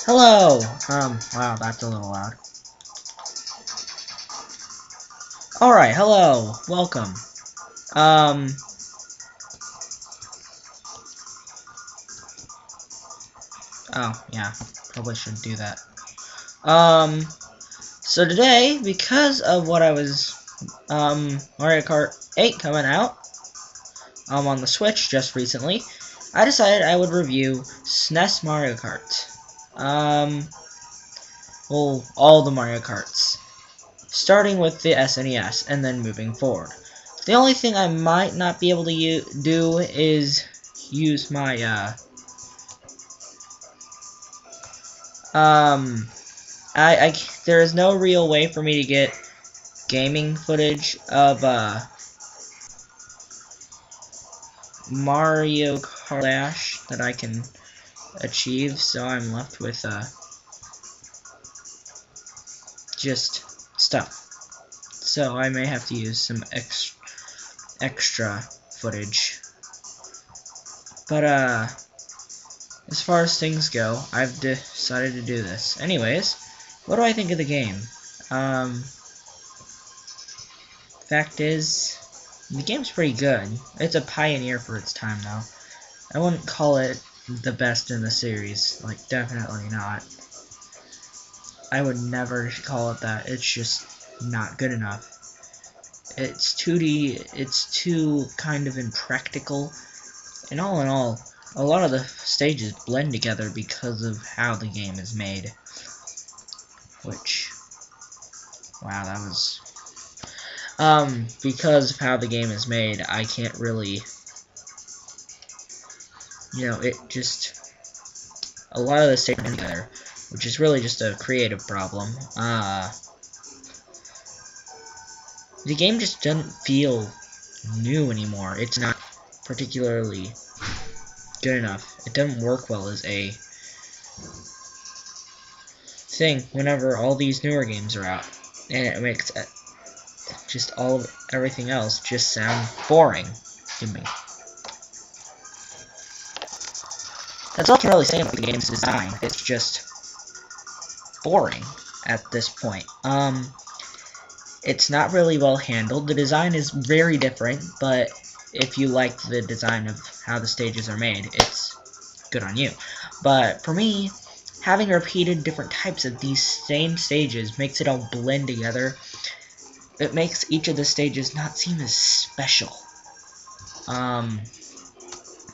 Hello! Wow, that's a little loud. Alright, hello. Welcome. Oh, yeah. Probably should do that. So today, because of what I was, Mario Kart 8 coming out, on the Switch just recently, I decided I would review SNES Mario Kart. Well, all the Mario Karts. Starting with the SNES, and then moving forward. The only thing I might not be able to do is use my, there is no real way for me to get gaming footage of, Mario Kart Dash that I can achieve, so I'm left with, just stuff. So I may have to use some extra footage. But, as far as things go, I've decided to do this. Anyways, what do I think of the game? Fact is, the game's pretty good. It's a pioneer for its time, though. I wouldn't call it the best in the series. Like, definitely not. I would never call it that. It's just not good enough. It's 2D, it's too kind of impractical. And all in all, a lot of the stages blend together because of how the game is made. Which, wow, that was... because of how the game is made, I can't really... You know, it just... A lot of the stages blend together, which is really just a creative problem. The game just doesn't feel new anymore. It's not particularly good enough. It doesn't work well as a thing whenever all these newer games are out, and it makes just everything else just sound boring to me. That's all I can really say about the game's design. It's just boring at this point. It's not really well handled. The design is very different, but if you like the design of how the stages are made, it's good on you. But for me, having repeated different types of these same stages makes it all blend together. It makes each of the stages not seem as special.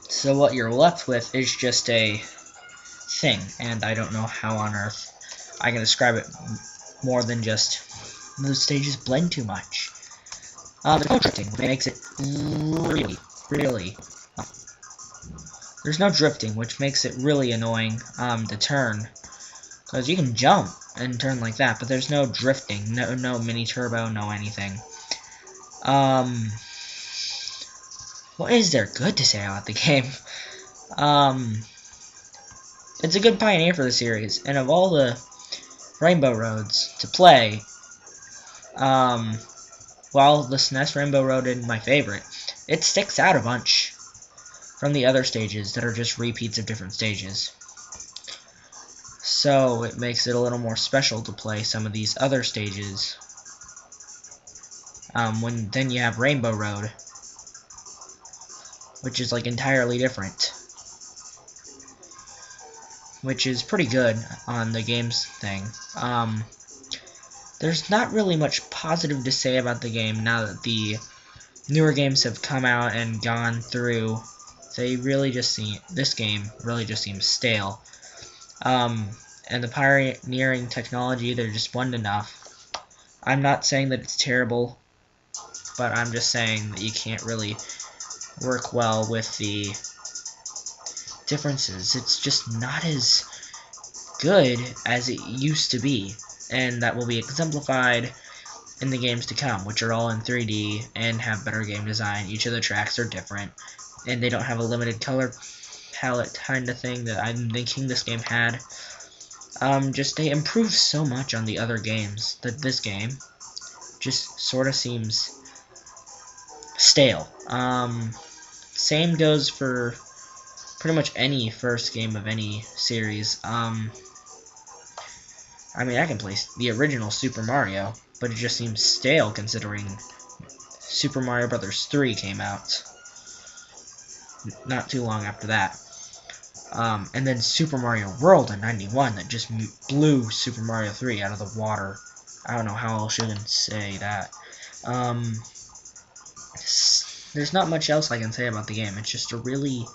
So what you're left with is just a thing, and I don't know how on earth I can describe it more than just the stages blend too much. There's no drifting, which makes it really... There's no drifting, which makes it really annoying to turn. Because you can jump and turn like that, but there's no drifting, no mini turbo, no anything. What is there good to say about the game? It's a good pioneer for the series, and of all the Rainbow Roads to play, while the SNES Rainbow Road is my favorite, it sticks out a bunch from the other stages that are just repeats of different stages. So it makes it a little more special to play some of these other stages. Then you have Rainbow Road, which is like entirely different, which is pretty good on the game's thing. There's not really much positive to say about the game now that the newer games have come out and gone through. This game really just seems stale. And the pioneering technology, there just wasn't enough. I'm not saying that it's terrible, but I'm just saying that you can't really work well with the differences. It's just not as good as it used to be, and that will be exemplified in the games to come, which are all in 3D and have better game design. Each of the tracks are different, and they don't have a limited color palette kind of thing that I'm thinking this game had. They improved so much on the other games that this game just sort of seems stale. Same goes for pretty much any first game of any series. I mean, I can play the original Super Mario, but it just seems stale considering Super Mario Bros. 3 came out not too long after that. And then Super Mario World in '91 that just blew Super Mario 3 out of the water. I don't know how else you can say that. There's not much else I can say about the game. It's just a really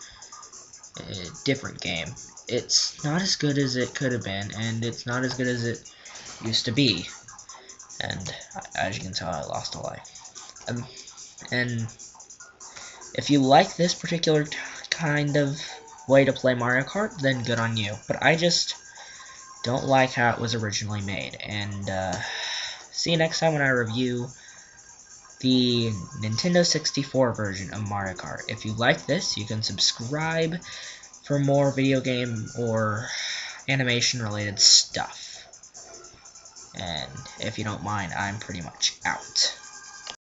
different game. It's not as good as it could have been, and it's not as good as it used to be. And as you can tell, I lost a life. And if you like this particular kind of way to play Mario Kart, then good on you. But I just don't like how it was originally made. And see you next time when I review the Nintendo 64 version of Mario Kart. If you like this, you can subscribe for more video game or animation related stuff. And if you don't mind, I'm pretty much out.